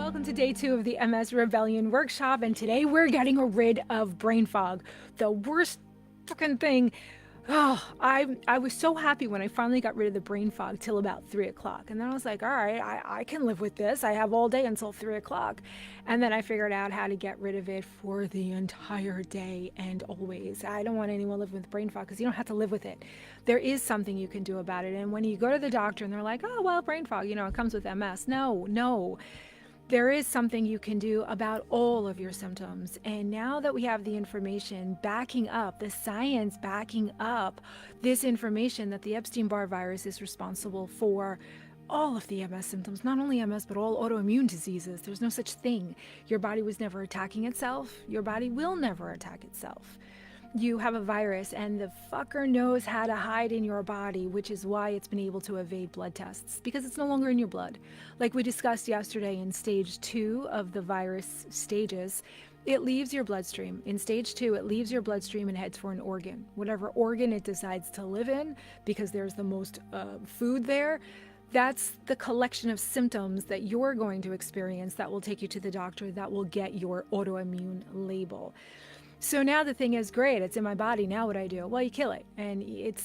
welcome to day 2 of the MS Rebellion workshop, and today we're getting rid of brain fog, the worst fucking thing. Oh, I was so happy when I finally got rid of the brain fog till about 3 o'clock, and then I was like, all right, I can live with this. I have all day until 3 o'clock, and then I figured out how to get rid of it for the entire day and always. I don't want anyone living with brain fog because you don't have to live with it. There is something you can do about it, and when you go to the doctor and they're like, oh, well, brain fog, it comes with MS. No. There is something you can do about all of your symptoms. And now that we have the information backing up, the science backing up this information that the Epstein-Barr virus is responsible for all of the MS symptoms, not only MS, but all autoimmune diseases. There's no such thing. Your body was never attacking itself. Your body will never attack itself. You have a virus and the fucker knows how to hide in your body, which is why it's been able to evade blood tests, because it's no longer in your blood. Like we discussed yesterday in stage 2 of the virus stages, it leaves your bloodstream. In stage 2, it leaves your bloodstream and heads for an organ. Whatever organ it decides to live in, because there's the most food there, that's the collection of symptoms that you're going to experience that will take you to the doctor, that will get your autoimmune label. So now the thing is, great, it's in my body. Now what do I do? Well, you kill it. And it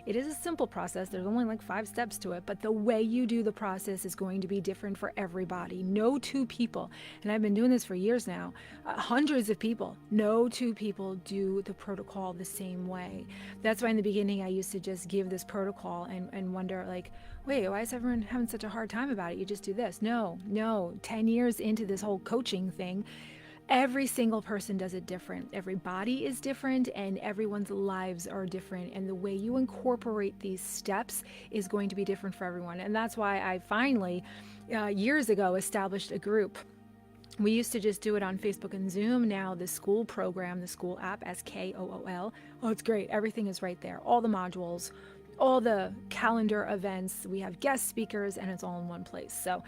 is a simple process. There's only like 5 steps to it, but the way you do the process is going to be different for everybody. No two people, and I've been doing this for years now, hundreds of people, no two people do the protocol the same way. That's why in the beginning I used to just give this protocol and wonder like, wait, why is everyone having such a hard time about it? You just do this. No, 10 years into this whole coaching thing, every single person does it different. Every body is different and everyone's lives are different. And the way you incorporate these steps is going to be different for everyone. And that's why I finally, years ago, established a group. We used to just do it on Facebook and Zoom. Now the Skool program, the Skool app, Skool. Oh, it's great. Everything is right there. All the modules, all the calendar events. We have guest speakers and it's all in one place. So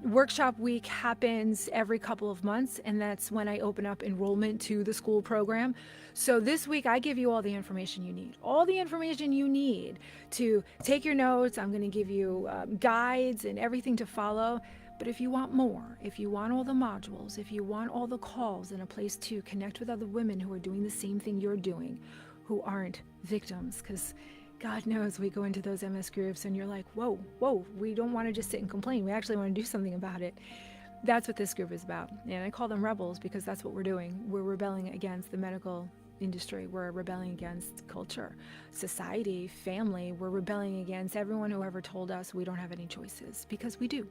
workshop week happens every couple of months, and that's when I open up enrollment to the Skool program. So this week I give you all the information you need. All the information you need to take your notes. I'm going to give you guides and everything to follow. But if you want more, if you want all the modules, if you want all the calls and a place to connect with other women who are doing the same thing you're doing, who aren't victims, because God knows we go into those MS groups and you're like, whoa, we don't want to just sit and complain. We actually want to do something about it. That's what this group is about. And I call them rebels because that's what we're doing. We're rebelling against the medical industry. We're rebelling against culture, society, family. We're rebelling against everyone who ever told us we don't have any choices, because we do.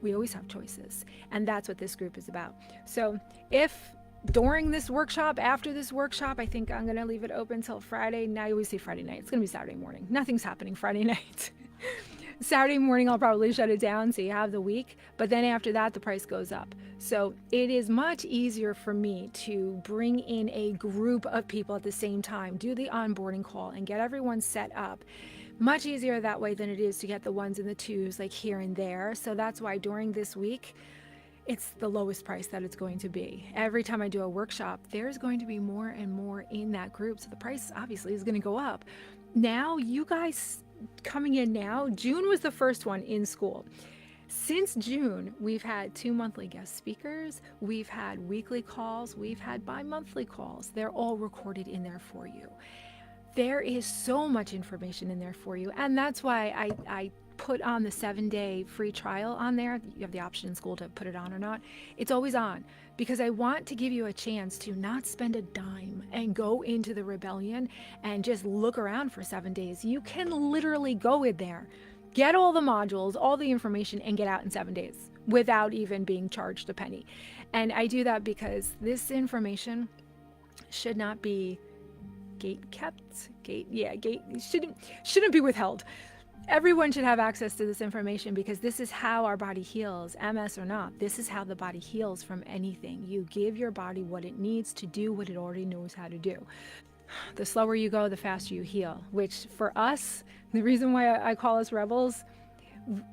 We always have choices. And that's what this group is about. So if during this workshop, after this workshop, I think I'm going to leave it open till Friday. Now you always say Friday night. It's going to be Saturday morning. Nothing's happening Friday night. Saturday morning, I'll probably shut it down so you have the week. But then after that, the price goes up. So it is much easier for me to bring in a group of people at the same time, do the onboarding call and get everyone set up. Much easier that way than it is to get the ones and the twos like here and there. So that's why during this week, it's the lowest price that it's going to be. Every time I do a workshop, there's going to be more and more in that group. So the price obviously is going to go up. Now, you guys coming in now, June was the first one in Skool. Since June, we've had 2 monthly guest speakers. We've had weekly calls. We've had bi-monthly calls. They're all recorded in there for you. There is so much information in there for you. And that's why I put on the 7-day free trial on there. You have the option in Skool to put it on or not. It's always on because I want to give you a chance to not spend a dime and go into the rebellion and just look around for 7 days. You can literally go in there, get all the modules, all the information, and get out in 7 days without even being charged a penny. And I do that because this information should not be shouldn't be withheld. Everyone should have access to this information because this is how our body heals, MS or not. This is how the body heals from anything. You give your body what it needs to do what it already knows how to do. The slower you go, the faster you heal, which for us, the reason why I call us rebels,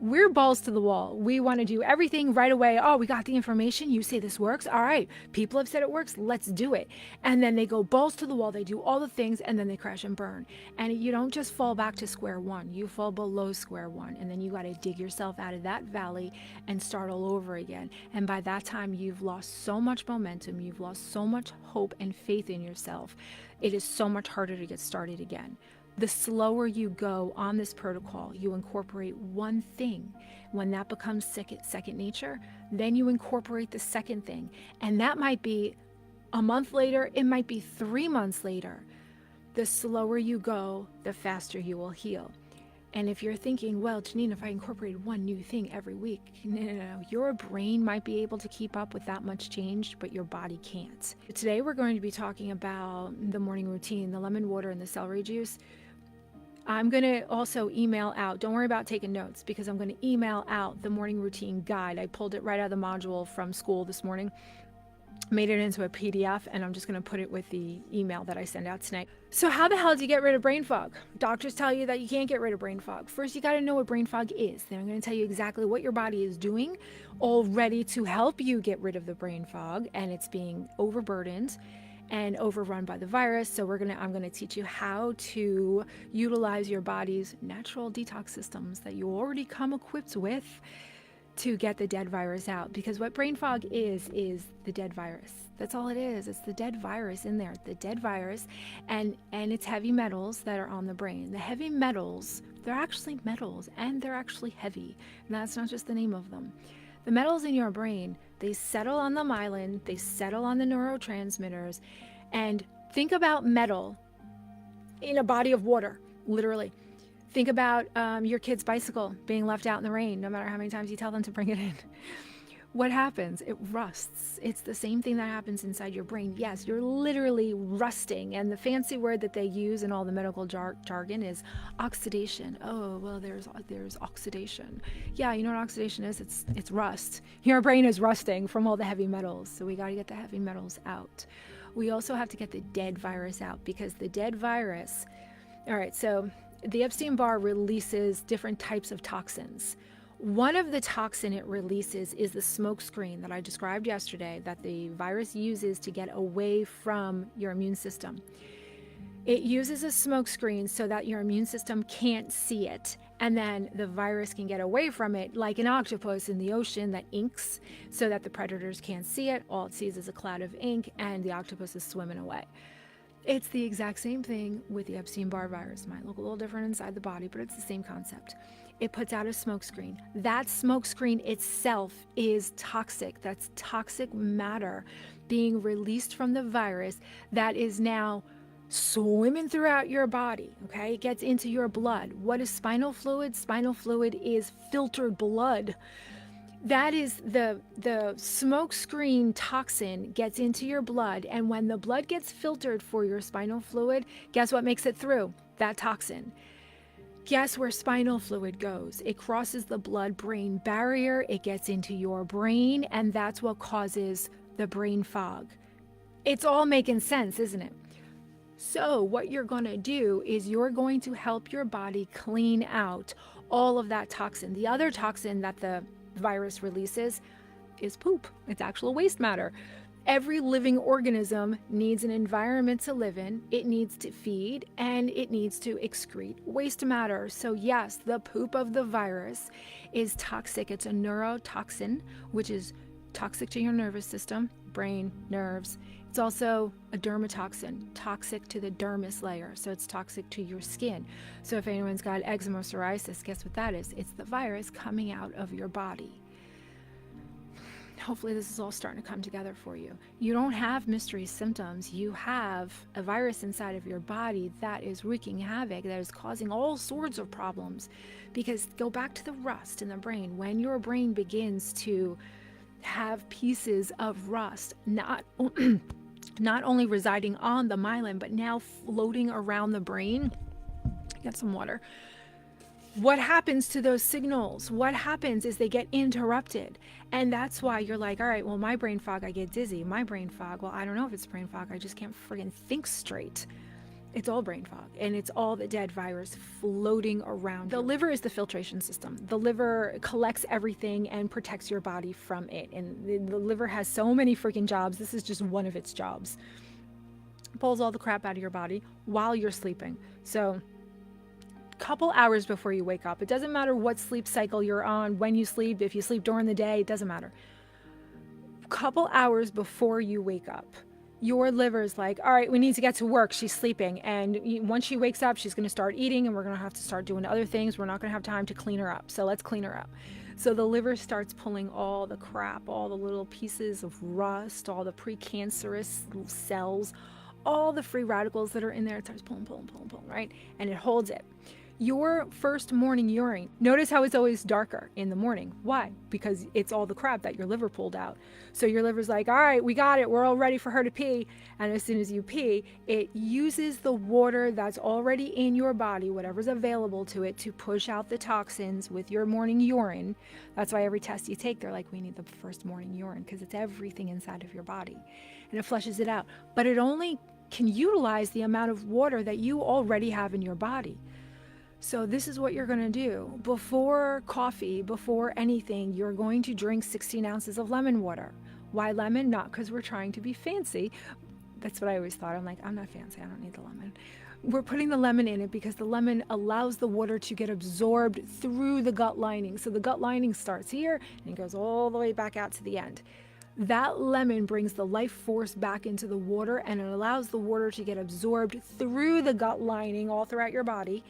We're balls to the wall. We want to do everything right away. Oh, we got the information. You say this works. All right. People have said it works. Let's do it. And then they go balls to the wall. They do all the things and then they crash and burn. And you don't just fall back to square one. You fall below square one. And then you got to dig yourself out of that valley and start all over again. And by that time, you've lost so much momentum. You've lost so much hope and faith in yourself. It is so much harder to get started again. The slower you go on this protocol, you incorporate one thing. When that becomes second nature, then you incorporate the second thing. And that might be a month later, it might be 3 months later. The slower you go, the faster you will heal. And if you're thinking, well, Janine, if I incorporated one new thing every week, no. Your brain might be able to keep up with that much change, but your body can't. Today, we're going to be talking about the morning routine, the lemon water and the celery juice. I'm going to also email out, don't worry about taking notes, because I'm going to email out the morning routine guide. I pulled it right out of the module from Skool this morning, made it into a PDF, and I'm just going to put it with the email that I send out tonight. So how the hell do you get rid of brain fog? Doctors tell you that you can't get rid of brain fog. First, you got to know what brain fog is. Then I'm going to tell you exactly what your body is doing already to help you get rid of the brain fog, and it's being overburdened and overrun by the virus. So I'm going to teach you how to utilize your body's natural detox systems that you already come equipped with to get the dead virus out. Because what brain fog is the dead virus. That's all it is. It's the dead virus in there, the dead virus, and it's heavy metals that are on the brain. The heavy metals, they're actually metals, and they're actually heavy. And that's not just the name of them. The metals in your brain, they settle on the myelin, they settle on the neurotransmitters, and think about metal in a body of water, literally. Think about your kid's bicycle being left out in the rain, no matter how many times you tell them to bring it in. What happens? It rusts. It's the same thing that happens inside your brain. Yes, you're literally rusting. And the fancy word that they use in all the medical jargon is oxidation. Oh, well, there's oxidation. Yeah, you know what oxidation is? It's rust. Your brain is rusting from all the heavy metals. So we got to get the heavy metals out. We also have to get the dead virus out, because the dead virus, all right, so the Epstein-Barr releases different types of toxins. One of the toxin it releases is the smoke screen that I described yesterday, that the virus uses to get away from your immune system. It uses a smoke screen so that your immune system can't see it, and then the virus can get away from it, like an octopus in the ocean that inks so that the predators can't see it. All it sees is a cloud of ink, and the octopus is swimming away. It's the exact same thing with the Epstein-Barr virus. Might look a little different inside the body, but it's the same concept. It puts out a smoke screen. That smoke screen itself is toxic. That's toxic matter being released from the virus that is now swimming throughout your body, okay? It gets into your blood. What is spinal fluid? Spinal fluid is filtered blood. That is the smoke screen toxin gets into your blood, and when the blood gets filtered for your spinal fluid, guess what makes it through? That toxin. Guess where spinal fluid goes? It crosses the blood-brain barrier, it gets into your brain, and that's what causes the brain fog. It's all making sense, isn't it? So what you're going to do is you're going to help your body clean out all of that toxin. The other toxin that the virus releases is poop. It's actual waste matter. Every living organism needs an environment to live in, it needs to feed, and it needs to excrete waste matter. So yes, the poop of the virus is toxic. It's a neurotoxin, which is toxic to your nervous system, brain, nerves. It's also a dermatoxin, toxic to the dermis layer, so it's toxic to your skin. So if anyone's got eczema or psoriasis, guess what that is? It's the virus coming out of your body. Hopefully this is all starting to come together for you. You don't have mystery symptoms. You have a virus inside of your body that is wreaking havoc, that is causing all sorts of problems. Because go back to the rust in the brain. When your brain begins to have pieces of rust, not only residing on the myelin, but now floating around the brain. Get some water. What happens to those signals? What happens is they get interrupted. And that's why you're like, all right, well, my brain fog, I get dizzy. My brain fog, well, I don't know if it's brain fog. I just can't friggin' think straight. It's all brain fog, and it's all the dead virus floating around. The liver is the filtration system. The liver collects everything and protects your body from it. And the liver has so many freaking jobs. This is just one of its jobs. Pulls all the crap out of your body while you're sleeping. So couple hours before you wake up. It doesn't matter what sleep cycle you're on, when you sleep, if you sleep during the day, it doesn't matter. Couple hours before you wake up, your liver's like, all right, we need to get to work. She's sleeping. And once she wakes up, she's going to start eating, and we're going to have to start doing other things. We're not going to have time to clean her up. So let's clean her up. So the liver starts pulling all the crap, all the little pieces of rust, all the precancerous cells, all the free radicals that are in there. It starts pulling, right? And it holds it. Your first morning urine, notice how it's always darker in the morning. Why? Because it's all the crap that your liver pulled out. So your liver's like, all right, we got it. We're all ready for her to pee. And as soon as you pee, it uses the water that's already in your body, whatever's available to it, to push out the toxins with your morning urine. That's why every test you take, they're like, we need the first morning urine, because it's everything inside of your body. And it flushes it out. But it only can utilize the amount of water that you already have in your body. So this is what you're going to do. Before coffee, before anything, you're going to drink 16 ounces of lemon water. Why lemon? Not because we're trying to be fancy. That's what I always thought. I'm like, I'm not fancy. I don't need the lemon. We're putting the lemon in it because the lemon allows the water to get absorbed through the gut lining. So the gut lining starts here and goes all the way back out to the end. That lemon brings the life force back into the water, and it allows the water to get absorbed through the gut lining all throughout your body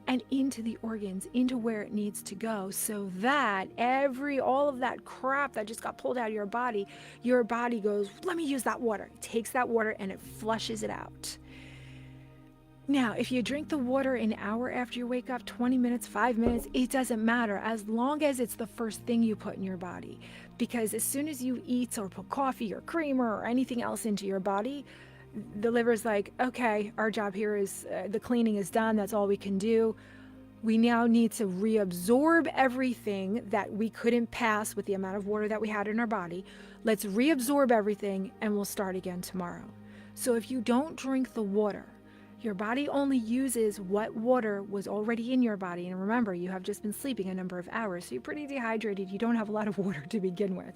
and into the organs, into where it needs to go, so that all of that crap that just got pulled out of your body goes, let me use that water. It takes that water and it flushes it out. Now, if you drink the water an hour after you wake up, 20 minutes, 5 minutes, it doesn't matter, as long as it's the first thing you put in your body. Because as soon as you eat or put coffee or creamer or anything else into your body, the liver's like, okay, our job here is, the cleaning is done. That's all we can do. We now need to reabsorb everything that we couldn't pass with the amount of water that we had in our body. Let's reabsorb everything and we'll start again tomorrow. So if you don't drink the water, your body only uses what water was already in your body. And remember, you have just been sleeping a number of hours, so you're pretty dehydrated. You don't have a lot of water to begin with.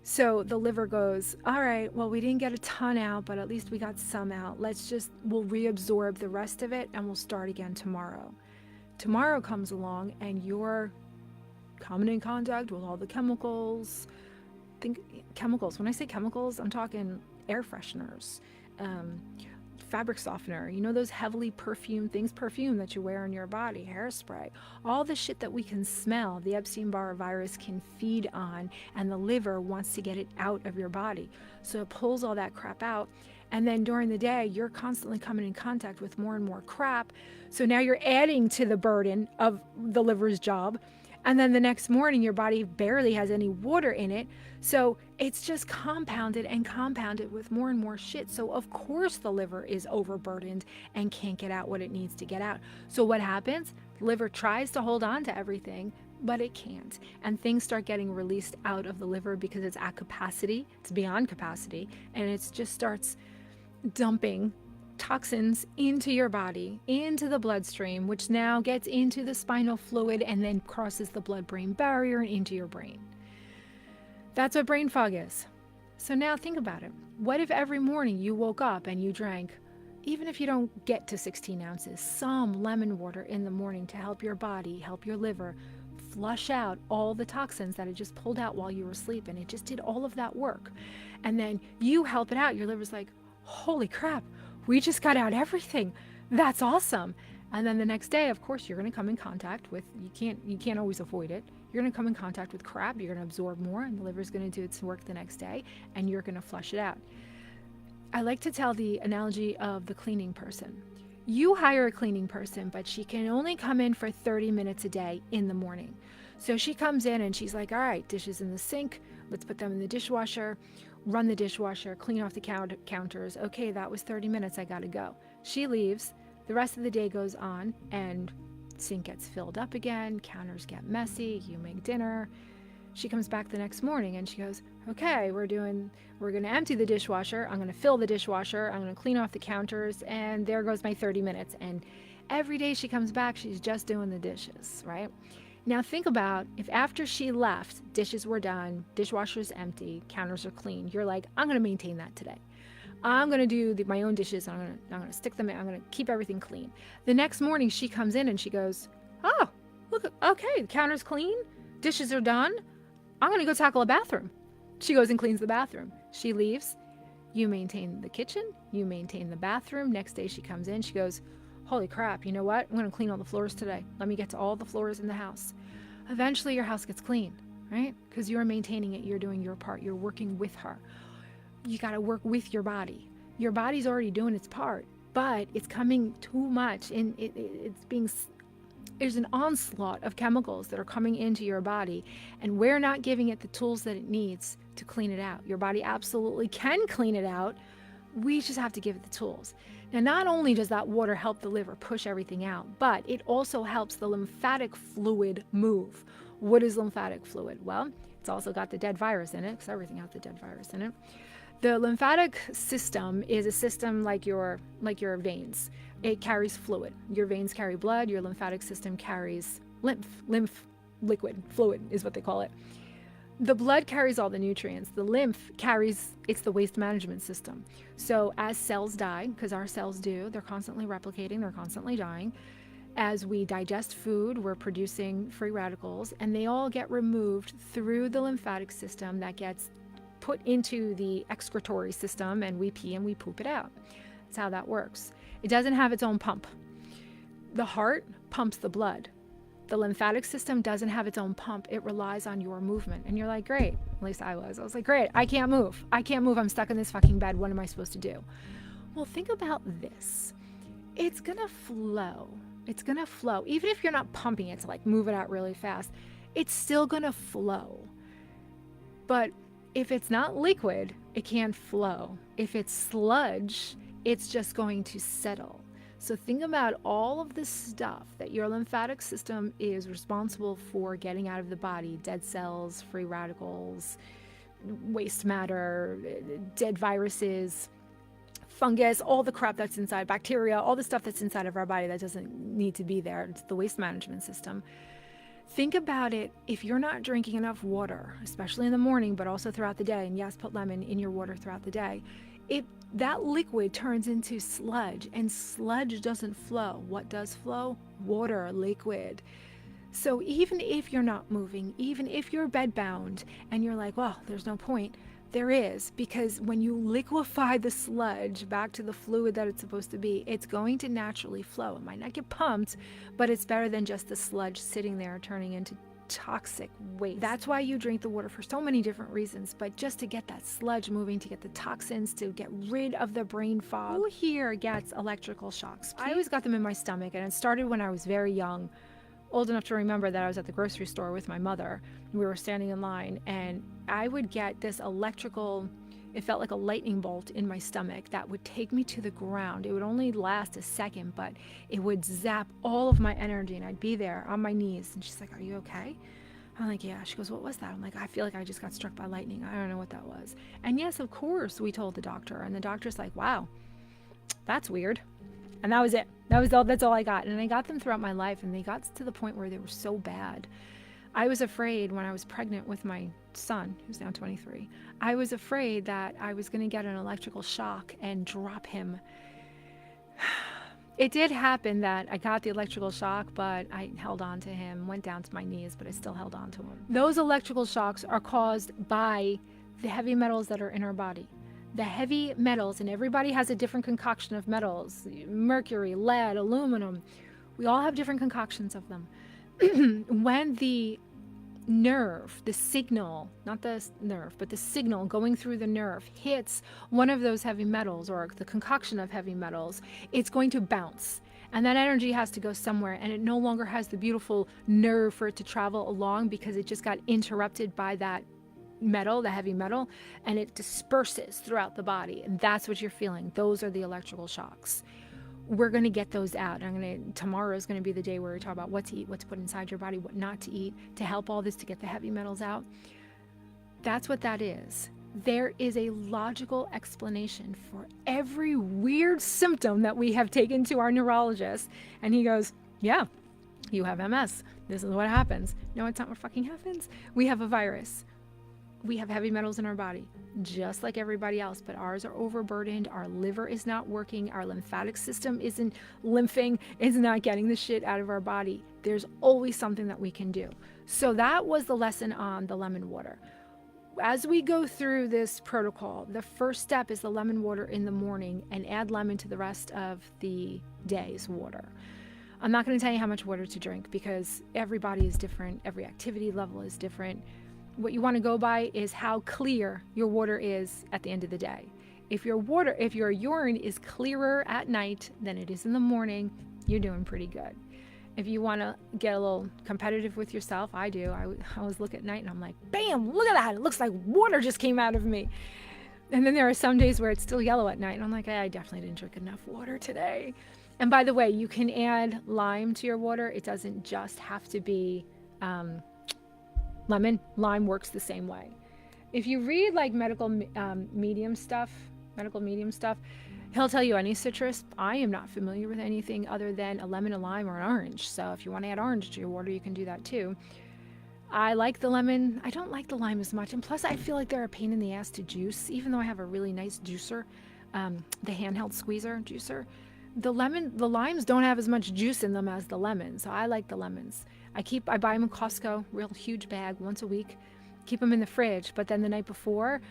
So the liver goes, all right, well, we didn't get a ton out, but at least we got some out. We'll reabsorb the rest of it and we'll start again tomorrow. Tomorrow comes along and you're coming in contact with all the chemicals. Think chemicals. When I say chemicals, I'm talking air fresheners, fabric softener, those heavily perfume that you wear on your body, hairspray, all the shit that we can smell, the Epstein-Barr virus can feed on, and the liver wants to get it out of your body. So it pulls all that crap out. And then during the day, you're constantly coming in contact with more and more crap. So now you're adding to the burden of the liver's job. And then the next morning, your body barely has any water in it. So it's just compounded and compounded with more and more shit. So of course the liver is overburdened and can't get out what it needs to get out. So what happens? The liver tries to hold on to everything, but it can't. And things start getting released out of the liver because it's at capacity. It's beyond capacity. And it just starts dumping toxins into your body, into the bloodstream, which now gets into the spinal fluid and then crosses the blood-brain barrier and into your brain. That's what brain fog is. So now think about it. What if every morning you woke up and you drank, even if you don't get to 16 ounces, some lemon water in the morning to help your body, help your liver flush out all the toxins that it just pulled out while you were sleeping. It just did all of that work. And then you help it out. Your liver's like, holy crap, we just got out everything. That's awesome. And then the next day, of course, you're going to come in contact with, you can't always avoid it. You're going to come in contact with crap. You're going to absorb more, and the liver's going to do its work the next day, and you're going to flush it out. I like to tell the analogy of the cleaning person. You hire a cleaning person, but she can only come in for 30 minutes a day in the morning. So she comes in and she's like, all right, dishes in the sink. Let's put them in the dishwasher. Run the dishwasher, clean off the counters. Okay, that was 30 minutes, I gotta go. She leaves, the rest of the day goes on, and sink gets filled up again, counters get messy, you make dinner, She comes back the next morning and she goes, okay, we're going to empty the dishwasher. I'm going to fill the dishwasher. I'm going to clean off the counters. And there goes my 30 minutes. And every day she comes back, she's just doing the dishes, right? Now think about if after she left, dishes were done, dishwasher's empty, counters are clean. You're like, I'm going to maintain that today. I'm going to do my own dishes. I'm going to stick them in. I'm going to keep everything clean. The next morning she comes in and she goes, oh, look, okay, the counter's clean. Dishes are done. I'm going to go tackle a bathroom. She goes and cleans the bathroom. She leaves. You maintain the kitchen. You maintain the bathroom. Next day she comes in. She goes, holy crap, you know what? I'm going to clean all the floors today. Let me get to all the floors in the house. Eventually your house gets clean, right? Because you're maintaining it. You're doing your part. You're working with her. You got to work with your body. Your body's already doing its part, but it's coming too much. And there's an onslaught of chemicals that are coming into your body, and we're not giving it the tools that it needs to clean it out. Your body absolutely can clean it out. We just have to give it the tools. Now, not only does that water help the liver push everything out, but it also helps the lymphatic fluid move. What is lymphatic fluid? Well, it's also got the dead virus in it, because everything has the dead virus in it. The lymphatic system is a system like your veins. It carries fluid. Your veins carry blood. Your lymphatic system carries lymph liquid, fluid is what they call it. The blood carries all the nutrients. The lymph it's the waste management system. So as cells die, because our cells do, they're constantly replicating, they're constantly dying. As we digest food, we're producing free radicals, and they all get removed through the lymphatic system that gets put into the excretory system, and we pee and we poop it out. That's how that works. It doesn't have its own pump. The heart pumps the blood. The lymphatic system doesn't have its own pump. It relies on your movement. And you're like, great. At least I was. I was like, great. I can't move. I'm stuck in this fucking bed. What am I supposed to do? Well, think about this. It's going to flow. It's going to flow. Even if you're not pumping it to like move it out really fast, it's still going to flow. But if it's not liquid, it can't flow. If it's sludge, it's just going to settle. So think about all of the stuff that your lymphatic system is responsible for getting out of the body. Dead cells, free radicals, waste matter, dead viruses, fungus, all the crap that's inside, bacteria, all the stuff that's inside of our body that doesn't need to be there. It's the waste management system. Think about it. If you're not drinking enough water, especially in the morning, but also throughout the day, and yes, put lemon in your water throughout the day, that liquid turns into sludge, and sludge doesn't flow. What does flow? Water, liquid. So even if you're not moving, even if you're bedbound and you're like, well, there's no point, there is, because when you liquefy the sludge back to the fluid that it's supposed to be, it's going to naturally flow. It might not get pumped, but it's better than just the sludge sitting there turning into toxic waste. That's why you drink the water for so many different reasons, but just to get that sludge moving, to get the toxins, to get rid of the brain fog. Who here gets electrical shocks? I always got them in my stomach, and it started when I was very young, old enough to remember that I was at the grocery store with my mother. We were standing in line, and I would get this electrical, it felt like a lightning bolt in my stomach that would take me to the ground. It would only last a second, but it would zap all of my energy, and I'd be there on my knees. And she's like, are you okay? I'm like, yeah. She goes, what was that? I'm like, I feel like I just got struck by lightning. I don't know what that was. And yes, of course, we told the doctor, and the doctor's like, wow, that's weird. And that was it. That's all I got. And I got them throughout my life, and they got to the point where they were so bad. I was afraid when I was pregnant with my son, who's now 23, I was afraid that I was going to get an electrical shock and drop him. It did happen that I got the electrical shock, but I held on to him, went down to my knees, but I still held on to him. Those electrical shocks are caused by the heavy metals that are in our body. The heavy metals, and everybody has a different concoction of metals, mercury, lead, aluminum. We all have different concoctions of them. When the nerve, the signal, not the nerve, but the signal going through the nerve hits one of those heavy metals or the concoction of heavy metals, it's going to bounce. And that energy has to go somewhere, and it no longer has the beautiful nerve for it to travel along because it just got interrupted by that metal, the heavy metal, and it disperses throughout the body. And that's what you're feeling. Those are the electrical shocks. we're going to get those out. Tomorrow is going to be the day where we talk about what to eat, what to put inside your body, what not to eat to help all this, to get the heavy metals out. That's what that is. There is a logical explanation for every weird symptom that we have taken to our neurologist. And he goes, yeah, you have MS. This is what happens. No, it's not what fucking happens. We have a virus. We have heavy metals in our body, just like everybody else, but ours are overburdened. Our liver is not working. Our lymphatic system isn't lymphing, is not getting the shit out of our body. There's always something that we can do. So that was the lesson on the lemon water. As we go through this protocol, the first step is the lemon water in the morning, and add lemon to the rest of the day's water. I'm not going to tell you how much water to drink because everybody is different. Every activity level is different. What you want to go by is how clear your water is at the end of the day. If your urine is clearer at night than it is in the morning, you're doing pretty good. If you want to get a little competitive with yourself, I do. I always look at night and I'm like, bam, look at that. It looks like water just came out of me. And then there are some days where it's still yellow at night. And I'm like, I definitely didn't drink enough water today. And by the way, you can add lime to your water. It doesn't just have to be lemon. Lime works the same way. If you read like medical medium stuff, he'll tell you any citrus. I am not familiar with anything other than a lemon, a lime, or an orange. So if you want to add orange to your water, you can do that too. I like the lemon. I don't like the lime as much. And plus, I feel like they're a pain in the ass to juice, even though I have a really nice juicer, the handheld squeezer juicer. The limes don't have as much juice in them as the lemons. So I like the lemons. I buy them in Costco, real huge bag once a week, keep them in the fridge. But then the night before,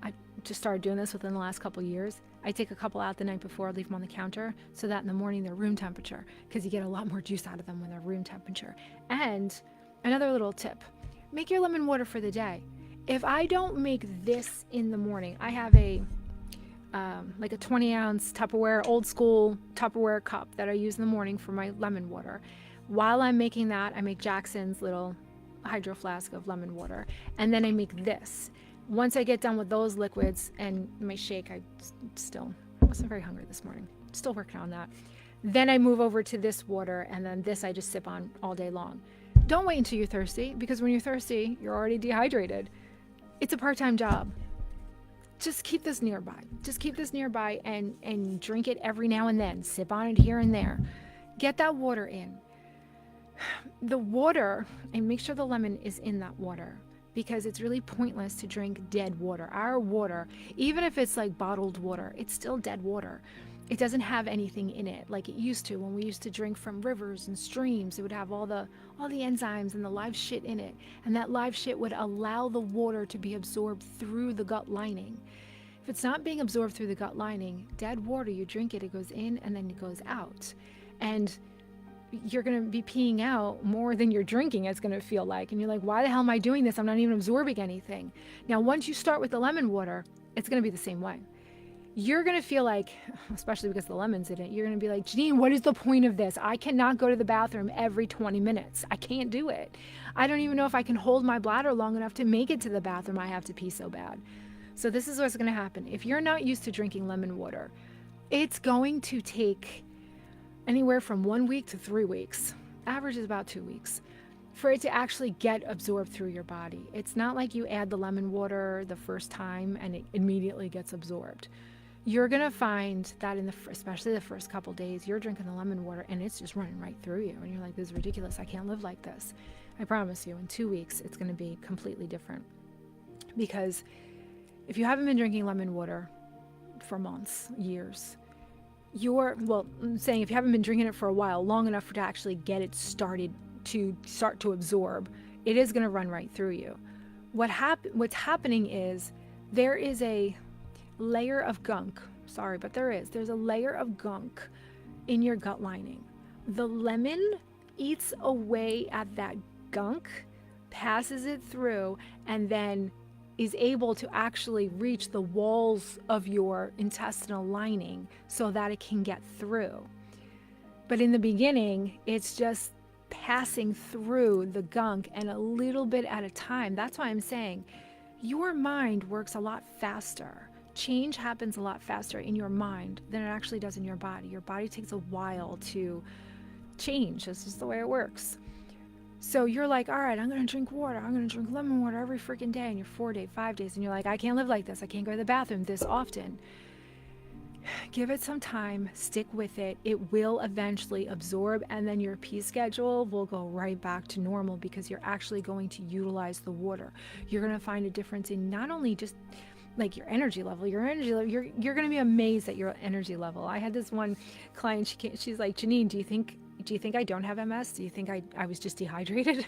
I just started doing this within the last couple of years. I take a couple out the night before, leave them on the counter so that in the morning they're room temperature, because you get a lot more juice out of them when they're room temperature. And another little tip, make your lemon water for the day. If I don't make this in the morning, I have like a 20-ounce Tupperware, old school Tupperware cup that I use in the morning for my lemon water. While I'm making that, I make Jackson's little hydro flask of lemon water, and then I make this. Once I get done with those liquids and my shake, I wasn't very hungry this morning. Still working on that. Then I move over to this water, and then this I just sip on all day long. Don't wait until you're thirsty, because when you're thirsty, you're already dehydrated. It's a part-time job. Just keep this nearby. And drink it every now and then. Sip on it here and there. Get that water in. The water, and make sure the lemon is in that water, because it's really pointless to drink dead water. Our water, even if it's like bottled water, it's still dead water. It doesn't have anything in it like it used to. When we used to drink from rivers and streams, it would have all the enzymes and the live shit in it. And that live shit would allow the water to be absorbed through the gut lining. If it's not being absorbed through the gut lining, dead water, you drink it, it goes in and then it goes out. And you're going to be peeing out more than you're drinking, it's going to feel like. And you're like, why the hell am I doing this? I'm not even absorbing anything. Now, once you start with the lemon water, it's going to be the same way. You're going to feel like, especially because the lemon's in it, you're going to be like, Janine, what is the point of this? I cannot go to the bathroom every 20 minutes. I can't do it. I don't even know if I can hold my bladder long enough to make it to the bathroom. I have to pee so bad. So this is what's going to happen. If you're not used to drinking lemon water, it's going to take anywhere from 1 week to 3 weeks. Average is about 2 weeks for it to actually get absorbed through your body. It's not like you add the lemon water the first time and it immediately gets absorbed. You're going to find that especially the first couple days, you're drinking the lemon water and it's just running right through you. And you're like, this is ridiculous. I can't live like this. I promise you, in 2 weeks, it's going to be completely different. Because if you haven't been drinking lemon water for months, years, if you haven't been drinking it for a while, long enough to actually get it started to start to absorb, it is going to run right through you. What's happening is there is a layer of gunk. Sorry, but there's a layer of gunk in your gut lining. The lemon eats away at that gunk, passes it through, and then is able to actually reach the walls of your intestinal lining so that it can get through. But in the beginning, it's just passing through the gunk and a little bit at a time. That's why I'm saying your mind works a lot faster change happens a lot faster in your mind than it actually does in your body. Your body takes a while to change. That's just the way it works. So you're like, all right, I'm going to drink water. I'm going to drink lemon water every freaking day. And you're 4 days, 5 days. And you're like, I can't live like this. I can't go to the bathroom this often. Give it some time. Stick with it. It will eventually absorb. And then your pee schedule will go right back to normal because you're actually going to utilize the water. You're going to find a difference in not only just like your energy level, you're going to be amazed at your energy level. I had this one client, she's like, Janine, do you think I don't have MS? Do you think I was just dehydrated?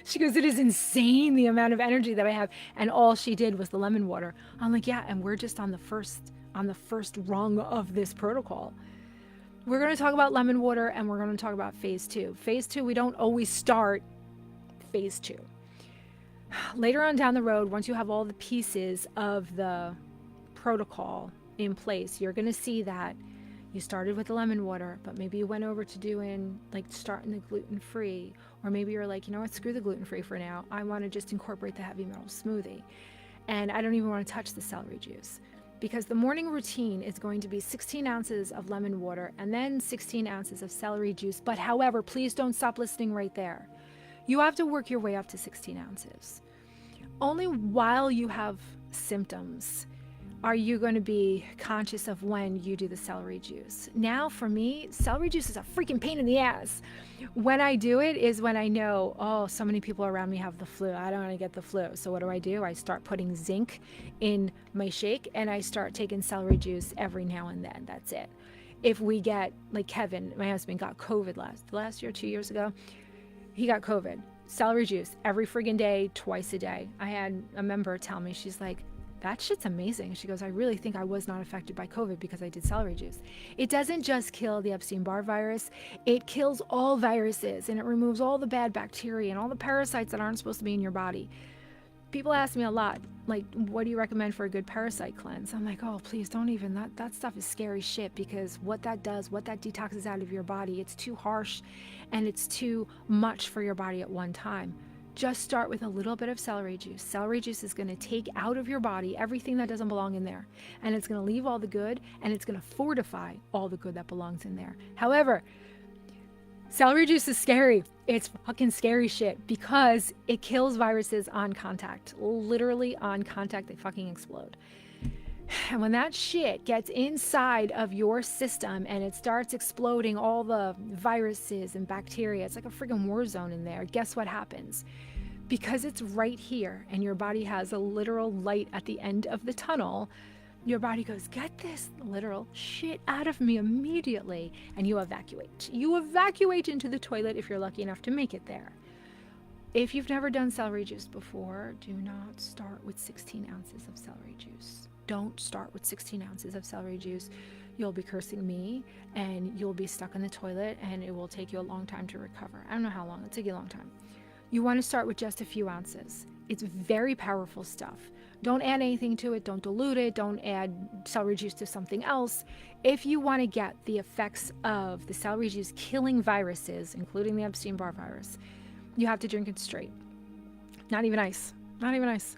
She goes, it is insane the amount of energy that I have. And all she did was the lemon water. I'm like, yeah, and we're just on the first rung of this protocol. We're going to talk about lemon water and we're going to talk about phase 2. Phase 2, we don't always start phase 2. Later on down the road, once you have all the pieces of the protocol in place, you're going to see that you started with the lemon water, but maybe you went over to doing like starting the gluten-free, or maybe you're like, you know what, screw the gluten-free for now. I want to just incorporate the heavy metal smoothie. And I don't even want to touch the celery juice, because the morning routine is going to be 16 ounces of lemon water and then 16 ounces of celery juice. But however, please don't stop listening right there. You have to work your way up to 16 ounces. Only while you have symptoms are you going to be conscious of when you do the celery juice. Now, for me, celery juice is a freaking pain in the ass. When I do it is when I know, oh, so many people around me have the flu. I don't want to get the flu. So what do? I start putting zinc in my shake and I start taking celery juice every now and then. That's it. If we get, like Kevin, my husband got COVID last year, 2 years ago, he got COVID. Celery juice every friggin' day, twice a day. I had a member tell me, she's like, that shit's amazing. She goes, I really think I was not affected by COVID because I did celery juice. It doesn't just kill the Epstein-Barr virus, it kills all viruses and it removes all the bad bacteria and all the parasites that aren't supposed to be in your body. People ask me a lot, like, what do you recommend for a good parasite cleanse? I'm like, oh, please don't even, that stuff is scary shit, because what that does, what that detoxes out of your body, it's too harsh and it's too much for your body at one time. Just start with a little bit of celery juice. Celery juice is going to take out of your body everything that doesn't belong in there. And it's going to leave all the good, and it's going to fortify all the good that belongs in there. However, celery juice is scary. It's fucking scary shit because it kills viruses on contact. Literally on contact, they fucking explode. And when that shit gets inside of your system and it starts exploding all the viruses and bacteria, it's like a friggin' war zone in there. Guess what happens? Because it's right here and your body has a literal light at the end of the tunnel, your body goes, get this literal shit out of me immediately, and you evacuate. You evacuate into the toilet if you're lucky enough to make it there. If you've never done celery juice before, do not start with 16 ounces of celery juice. Don't start with 16 ounces of celery juice. You'll be cursing me and you'll be stuck in the toilet and it will take you a long time to recover. I don't know how long, it'll take you a long time. You want to start with just a few ounces. It's very powerful stuff. Don't add anything to it. Don't dilute it. Don't add celery juice to something else. If you want to get the effects of the celery juice killing viruses, including the Epstein-Barr virus, you have to drink it straight. Not even ice. Not even ice.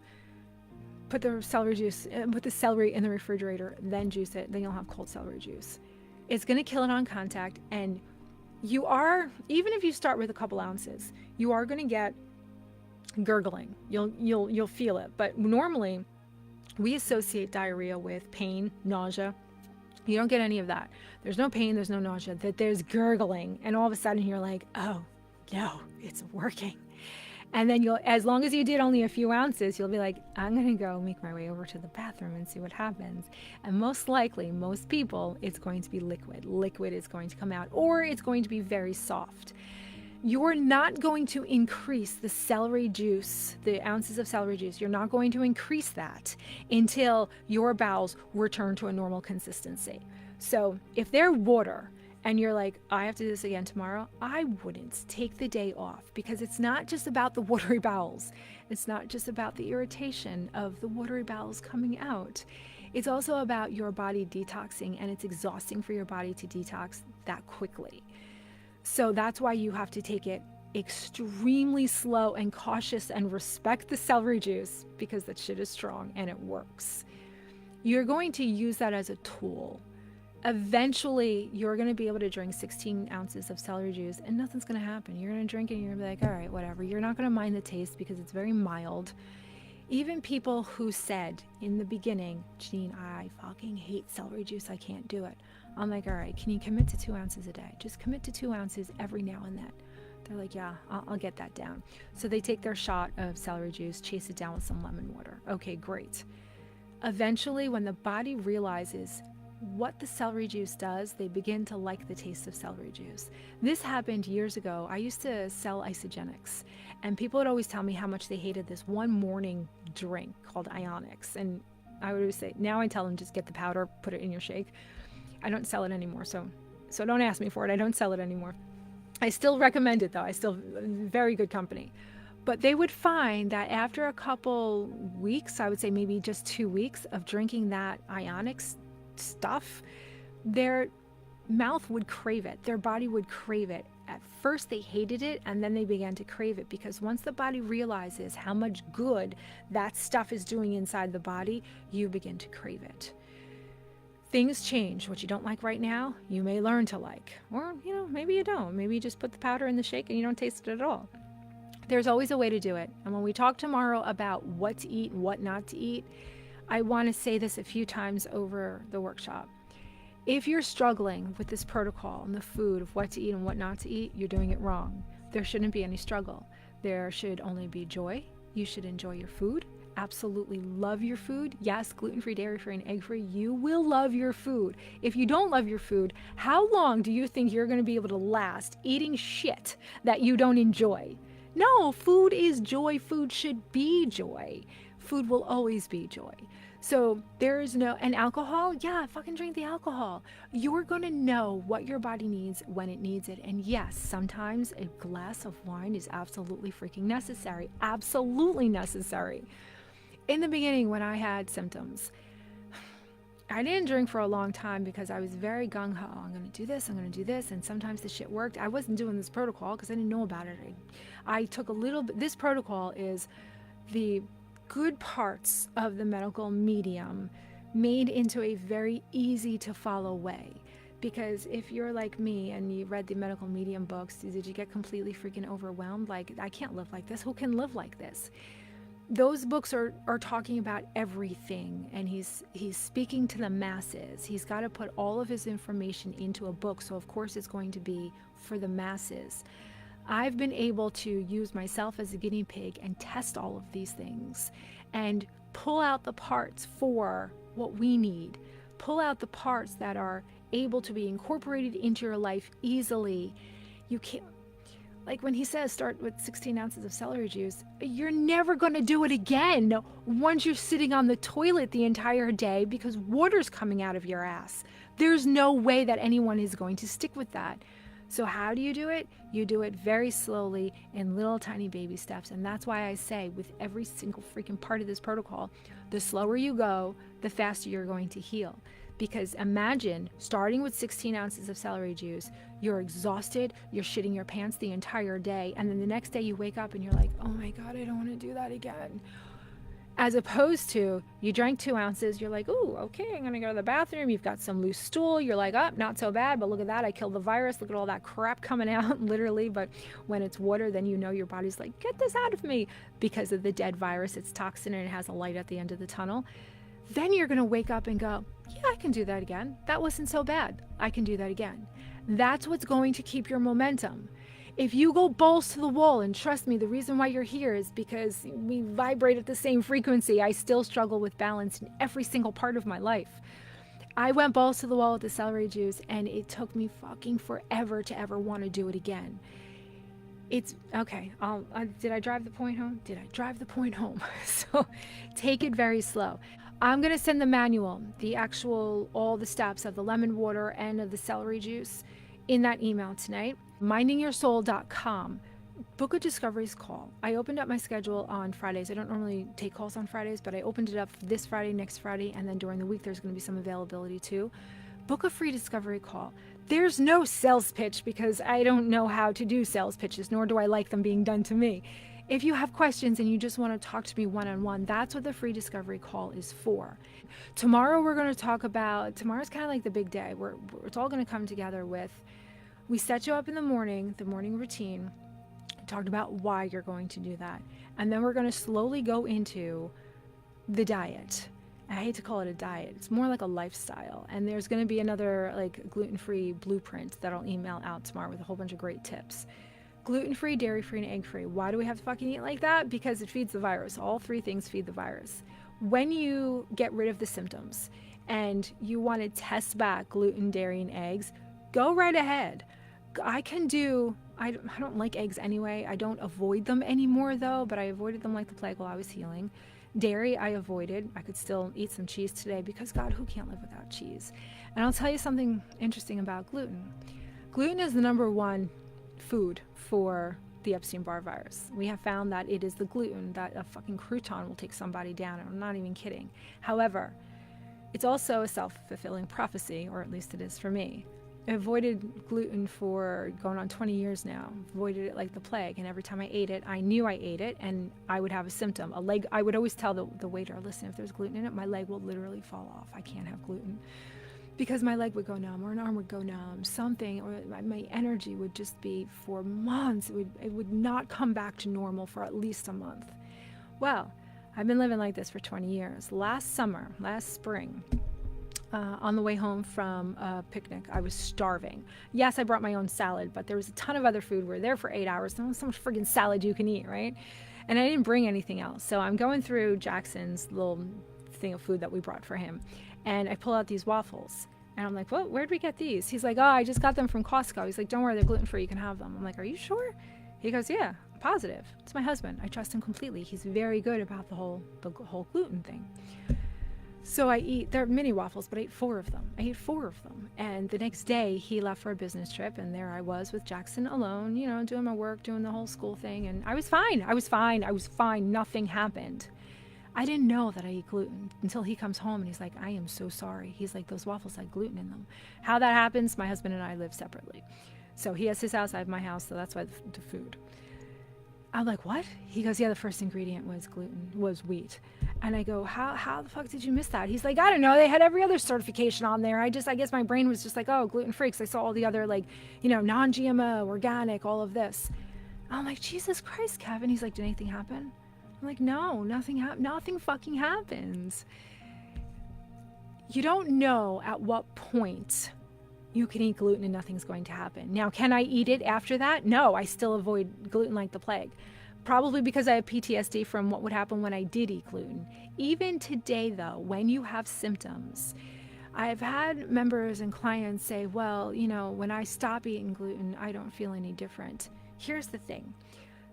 Put the celery in the refrigerator, then juice it. Then you'll have cold celery juice. It's going to kill it on contact. And you are, even if you start with a couple ounces, you are going to get gurgling. You'll feel it. But normally we associate diarrhea with pain, nausea. You don't get any of that. There's no pain, there's no nausea, that there's gurgling. And all of a sudden you're like, oh no, it's working. And then as long as you did only a few ounces, you'll be like, I'm going to go make my way over to the bathroom and see what happens. And most likely, most people, it's going to be liquid. Liquid is going to come out, or it's going to be very soft. You're not going to increase the celery juice, the ounces of celery juice. You're not going to increase that until your bowels return to a normal consistency. So if they're water, and you're like, I have to do this again tomorrow, I wouldn't take the day off, because it's not just about the watery bowels. It's not just about the irritation of the watery bowels coming out. It's also about your body detoxing, and it's exhausting for your body to detox that quickly. So that's why you have to take it extremely slow and cautious and respect the celery juice, because that shit is strong and it works. You're going to use that as a tool. Eventually, you're going to be able to drink 16 ounces of celery juice and nothing's going to happen. You're going to drink it and you're going to be like, all right, whatever. You're not going to mind the taste because it's very mild. Even people who said in the beginning, Janine, I fucking hate celery juice. I can't do it. I'm like, all right, can you commit to 2 ounces a day? Just commit to 2 ounces every now and then. They're like, yeah, I'll get that down. So they take their shot of celery juice, chase it down with some lemon water. Okay, great. Eventually, when the body realizes what the celery juice does, they begin to like the taste of celery juice. This happened years ago. I used to sell isogenics, and people would always tell me how much they hated this one morning drink called Ionics. And I would always say, now I tell them, just get the powder, put it in your shake. I don't sell it anymore, so don't ask me for it. I don't sell it anymore. I still recommend it though. I still, very good company. But they would find that after a couple weeks, I would say maybe just 2 weeks of drinking that Ionics stuff, their mouth would crave it. Their body would crave it. At first they hated it, and then they began to crave it, because once the body realizes how much good that stuff is doing inside the body, you begin to crave it. Things change. What you don't like right now, you may learn to like. Or, maybe you don't. Maybe you just put the powder in the shake and you don't taste it at all. There's always a way to do it. And when we talk tomorrow about what to eat and what not to eat, I want to say this a few times over the workshop. If you're struggling with this protocol and the food of what to eat and what not to eat, you're doing it wrong. There shouldn't be any struggle. There should only be joy. You should enjoy your food. Absolutely love your food. Yes, gluten-free, dairy-free, and egg-free. You will love your food. If you don't love your food, how long do you think you're going to be able to last eating shit that you don't enjoy? No, food is joy. Food should be joy. Food will always be joy. So and alcohol, yeah, fucking drink the alcohol. You're going to know what your body needs when it needs it. And yes, sometimes a glass of wine is absolutely freaking necessary. Absolutely necessary. In the beginning, when I had symptoms, I didn't drink for a long time because I was very gung-ho. I'm going to do this, I'm going to do this. And sometimes the shit worked. I wasn't doing this protocol because I didn't know about it. I took a little bit. This protocol is the good parts of the medical medium made into a very easy to follow way. Because if you're like me and you read the medical medium books, did you get completely freaking overwhelmed? Like, I can't live like this. Who can live like this? Those books are talking about everything, and he's speaking to the masses. He's got to put all of his information into a book, so of course it's going to be for the masses. I've been able to use myself as a guinea pig and test all of these things and pull out the parts for what we need. Pull out the parts that are able to be incorporated into your life easily. You can't, like when he says start with 16 ounces of celery juice, you're never going to do it again once you're sitting on the toilet the entire day because water's coming out of your ass. There's no way that anyone is going to stick with that. So how do you do it? You do it very slowly in little tiny baby steps. And that's why I say with every single freaking part of this protocol, the slower you go, the faster you're going to heal. Because imagine starting with 16 ounces of celery juice, you're exhausted, you're shitting your pants the entire day, and then the next day you wake up and you're like, oh my God, I don't want to do that again. As opposed to, you drank 2 ounces, you're like, ooh, okay, I'm gonna go to the bathroom, you've got some loose stool, you're like, oh, not so bad, but look at that, I killed the virus, look at all that crap coming out, literally, but when it's water, then you know your body's like, get this out of me, because of the dead virus, it's toxin and it has a light at the end of the tunnel. Then you're gonna wake up and go, yeah, I can do that again. That wasn't so bad. I can do that again. That's what's going to keep your momentum. If you go balls to the wall, and trust me, the reason why you're here is because we vibrate at the same frequency. I still struggle with balance in every single part of my life. I went balls to the wall with the celery juice, and it took me fucking forever to ever want to do it again. It's okay. Did I drive the point home? Did I drive the point home? So take it very slow. I'm going to send the manual, all the steps of the lemon water and of the celery juice in that email tonight. mindingyoursoul.com. Book a discoveries call. I opened up my schedule on Fridays. I don't normally take calls on Fridays, but I opened it up this Friday, next Friday, and then during the week there's going to be some availability too. Book a free discovery call. There's no sales pitch because I don't know how to do sales pitches, nor do I like them being done to me. If you have questions and you just want to talk to me one-on-one, that's what the free discovery call is for. Tomorrow we're going to talk about, tomorrow's kind of like the big day. It's all going to come together with, we set you up in the morning routine, talked about why you're going to do that. And then we're going to slowly go into the diet. I hate to call it a diet. It's more like a lifestyle. And there's going to be another like gluten-free blueprint that I'll email out tomorrow with a whole bunch of great tips. Gluten-free, dairy-free, and egg-free. Why do we have to fucking eat like that? Because it feeds the virus. All three things feed the virus. When you get rid of the symptoms and you want to test back gluten, dairy, and eggs, go right ahead. I don't like eggs anyway. I don't avoid them anymore though, but I avoided them like the plague while I was healing. Dairy, I avoided. I could still eat some cheese today because, God, who can't live without cheese? And I'll tell you something interesting about gluten. Gluten is the number one food for the Epstein-Barr virus. We have found that it is the gluten that a fucking crouton will take somebody down. And I'm not even kidding. However, it's also a self-fulfilling prophecy, or at least it is for me. I avoided gluten for going on 20 years now. Avoided it like the plague. And every time I ate it, I knew I ate it and I would have a symptom. A leg, I would always tell the waiter, listen, if there's gluten in it, my leg will literally fall off. I can't have gluten. Because my leg would go numb or an arm would go numb, something, or my energy would just be for months. It would not come back to normal for at least a month. Well, I've been living like this for 20 years. Last spring, on the way home from a picnic, I was starving. Yes, I brought my own salad, but there was a ton of other food. We were there for 8 hours. There's so much friggin' salad you can eat, right? And I didn't bring anything else. So I'm going through Jackson's little thing of food that we brought for him. And I pull out these waffles. And I'm like, well, where'd we get these? He's like, oh, I just got them from Costco. He's like, don't worry, they're gluten-free. You can have them. I'm like, are you sure? He goes, yeah, I'm positive. It's my husband. I trust him completely. He's very good about the whole gluten thing. So I eat, they're mini waffles, but I ate 4 of them. And the next day he left for a business trip and there I was with Jackson alone, doing my work, doing the whole school thing. And I was fine. Nothing happened. I didn't know that I eat gluten until he comes home and he's like, I am so sorry. He's like, those waffles had gluten in them. How that happens, my husband and I live separately. So he has his house, I have my house. So that's why the food. I'm like, what? He goes, yeah, the first ingredient was wheat. And I go, how the fuck did you miss that? He's like, I don't know. They had every other certification on there. I guess my brain was just like, oh, gluten-free. Because I saw all the other non-GMO, organic, all of this. I'm like, Jesus Christ, Kevin. He's like, did anything happen? I'm like, no, nothing fucking happens. You don't know at what point you can eat gluten and nothing's going to happen. Now, can I eat it after that? No, I still avoid gluten like the plague. Probably because I have PTSD from what would happen when I did eat gluten. Even today, though, when you have symptoms, I've had members and clients say, well, when I stop eating gluten, I don't feel any different. Here's the thing.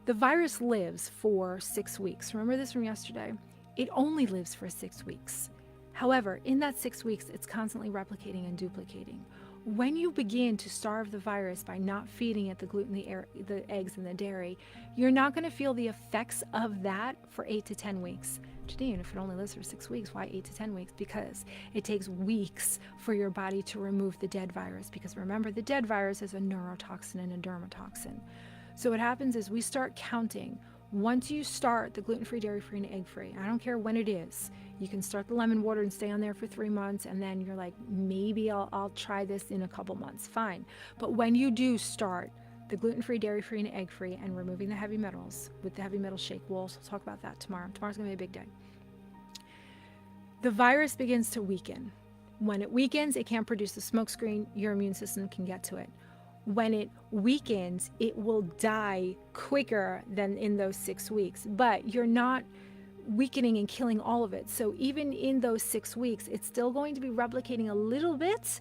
The virus lives for 6 weeks. Remember this from yesterday? It only lives for 6 weeks. However, in that 6 weeks, it's constantly replicating and duplicating. When you begin to starve the virus by not feeding it the gluten, the eggs, and the dairy, you're not going to feel the effects of that for 8 to 10 weeks. Janine, if it only lives for 6 weeks, why 8 to 10 weeks? Because it takes weeks for your body to remove the dead virus. Because remember, the dead virus is a neurotoxin and a dermatoxin. So what happens is we start counting. Once you start the gluten-free, dairy-free, and egg-free, I don't care when it is, you can start the lemon water and stay on there for 3 months, and then you're like, maybe I'll try this in a couple months. Fine. But when you do start the gluten-free, dairy-free, and egg-free and removing the heavy metals with the heavy metal shake, we'll also talk about that tomorrow. Tomorrow's going to be a big day. The virus begins to weaken. When it weakens, it can't produce the smoke screen. Your immune system can get to it. When it weakens, it will die quicker than in those 6 weeks. But you're not weakening and killing all of it. So even in those 6 weeks, it's still going to be replicating a little bit,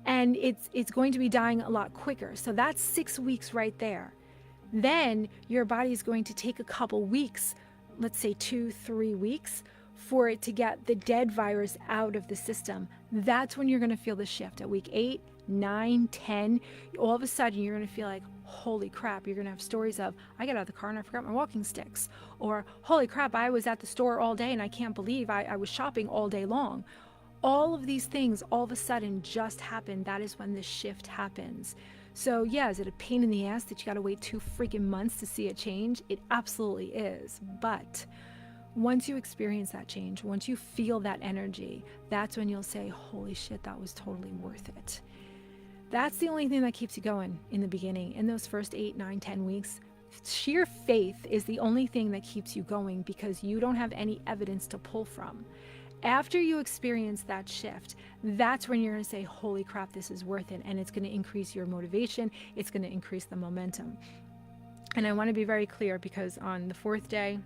and it's going to be dying a lot quicker. So that's 6 weeks right there. Then your body is going to take a couple weeks, let's say 2-3 weeks, for it to get the dead virus out of the system. That's when you're going to feel the shift at week 8, 9, 10. All of a sudden you're going to feel like, holy crap. You're going to have stories of, I got out of the car and I forgot my walking sticks, or holy crap, I was at the store all day and I can't believe I was shopping all day long. all of these things all of a sudden just happen. That is when the shift happens. So yeah, is it a pain in the ass that you got to wait 2 freaking months to see a change? It absolutely is. But once you experience that change, once you feel that energy, that's when you'll say, holy shit, that was totally worth it. That's the only thing that keeps you going in the beginning. In those first 8, 9, 10 weeks, sheer faith is the only thing that keeps you going, because you don't have any evidence to pull from. After you experience that shift, that's when you're going to say, holy crap, this is worth it. And it's going to increase your motivation. It's going to increase the momentum. And I want to be very clear, because on the 4th day,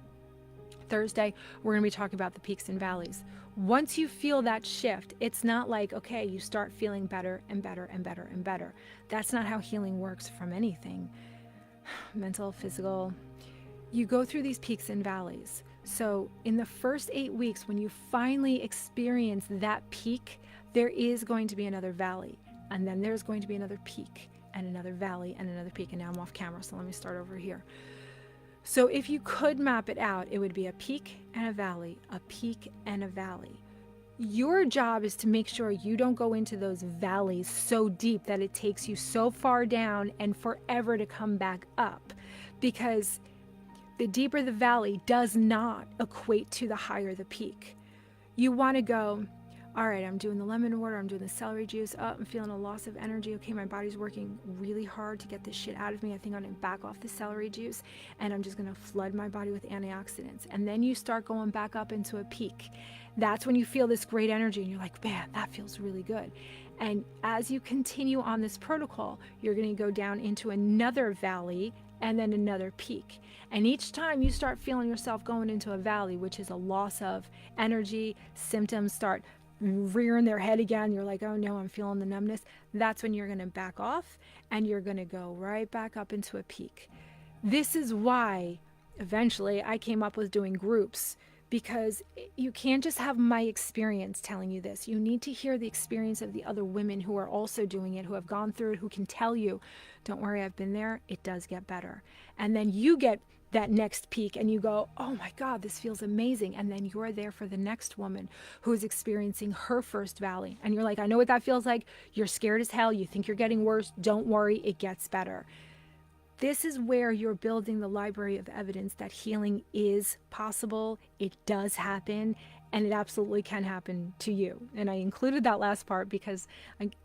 Thursday, we're going to be talking about the peaks and valleys. Once you feel that shift, it's not like, okay, you start feeling better and better and better and better. That's not how healing works from anything. Mental, physical. You go through these peaks and valleys. So in the first 8 weeks, when you finally experience that peak, there is going to be another valley. And then there's going to be another peak and another valley and another peak. And now I'm off camera, so let me start over here. So if you could map it out, it would be a peak and a valley, a peak and a valley. Your job is to make sure you don't go into those valleys so deep that it takes you so far down and forever to come back up, because the deeper the valley does not equate to the higher the peak. You want to go, all right, I'm doing the lemon water, I'm doing the celery juice, I'm feeling a loss of energy. Okay, my body's working really hard to get this shit out of me. I think I'm going to back off the celery juice, and I'm just going to flood my body with antioxidants. And then you start going back up into a peak. That's when you feel this great energy, and you're like, man, that feels really good. And as you continue on this protocol, you're going to go down into another valley and then another peak. And each time you start feeling yourself going into a valley, which is a loss of energy, symptoms start rearing their head again, you're like, oh no, I'm feeling the numbness. That's when you're going to back off, and you're going to go right back up into a peak. This is why eventually I came up with doing groups, because you can't just have my experience telling you this. You need to hear the experience of the other women who are also doing it, who have gone through it, who can tell you, don't worry, I've been there, it does get better. And then you get that next peak and you go, oh my God, this feels amazing. And then you're there for the next woman who is experiencing her first valley. And you're like, I know what that feels like. You're scared as hell. You think you're getting worse. Don't worry, it gets better. This is where you're building the library of evidence that healing is possible. It does happen, and it absolutely can happen to you. And I included that last part because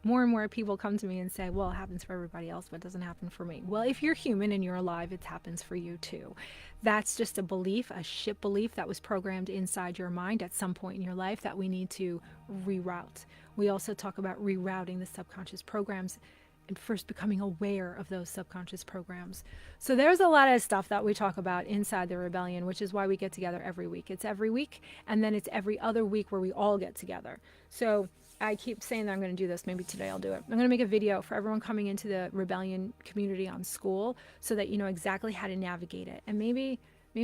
more and more people come to me and say, well, it happens for everybody else, but it doesn't happen for me. Well, if you're human and you're alive, it happens for you too. That's just a belief, a shit belief that was programmed inside your mind at some point in your life that we need to reroute. We also talk about rerouting the subconscious programs and first becoming aware of those subconscious programs. So there's a lot of stuff that we talk about inside the rebellion, which is why we get together every week. It's every week, and then it's every other week where we all get together. So I keep saying that I'm going to do this. Maybe today I'll do it. I'm going to make a video for everyone coming into the rebellion community on Skool so that you know exactly how to navigate it. And maybe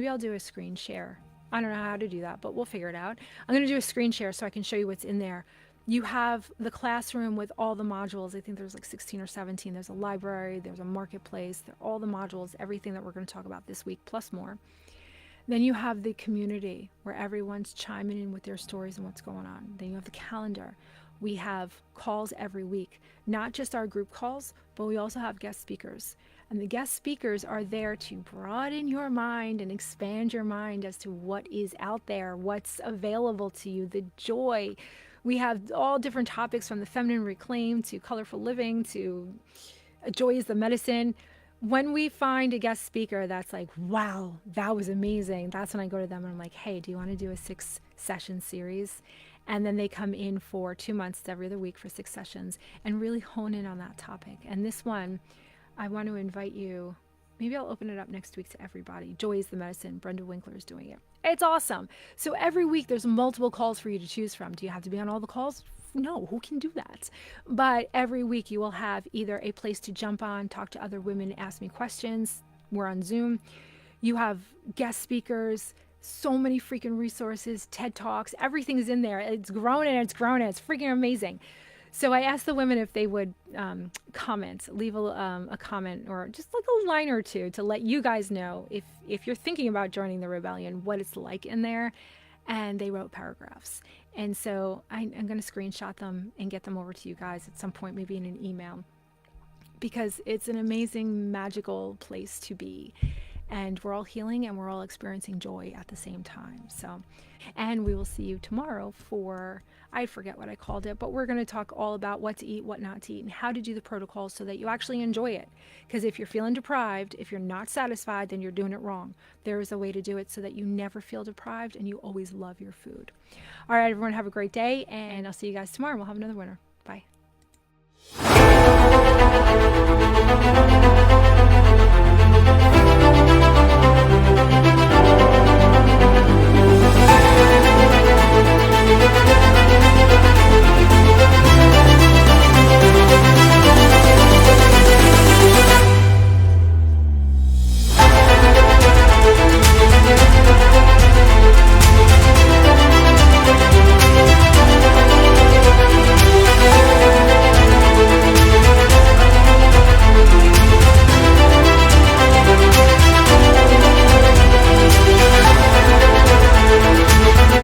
I'll do a screen share. I don't know how to do that, but we'll figure it out. I'm going to do a screen share so I can show you what's in there. You have the classroom with all the modules. I think there's like 16 or 17. There's a library, there's a marketplace, all the modules, everything that we're going to talk about this week, plus more. Then you have the community where everyone's chiming in with their stories and what's going on. Then you have the calendar. We have calls every week, not just our group calls, but we also have guest speakers. And the guest speakers are there to broaden your mind and expand your mind as to what is out there, what's available to you, the joy. We have all different topics from the feminine reclaim to colorful living to joy is the medicine. When we find a guest speaker that's like, wow, that was amazing, that's when I go to them and I'm like, hey, do you want to do a 6-session series? And then they come in for 2 months every other week for 6 sessions and really hone in on that topic. And this one, I want to invite you. Maybe I'll open it up next week to everybody. Joy is the medicine. Brenda Winkler is doing it. It's awesome. So every week there's multiple calls for you to choose from. Do you have to be on all the calls? No, who can do that? But every week you will have either a place to jump on, talk to other women, ask me questions. We're on Zoom. You have guest speakers, so many freaking resources, TED Talks, everything is in there. It's grown and it's grown and it's freaking amazing. So I asked the women if they would comment, leave a comment or just like a line or two to let you guys know if you're thinking about joining the rebellion, what it's like in there. and they wrote paragraphs. And so I'm going to screenshot them and get them over to you guys at some point, maybe in an email, because it's an amazing, magical place to be. And we're all healing and we're all experiencing joy at the same time. So, and we will see you tomorrow for, I forget what I called it, but we're going to talk all about what to eat, what not to eat, and how to do the protocols so that you actually enjoy it. Because if you're feeling deprived, if you're not satisfied, then you're doing it wrong. There is a way to do it so that you never feel deprived and you always love your food. All right, everyone, have a great day, and I'll see you guys tomorrow. We'll have another winner. Bye.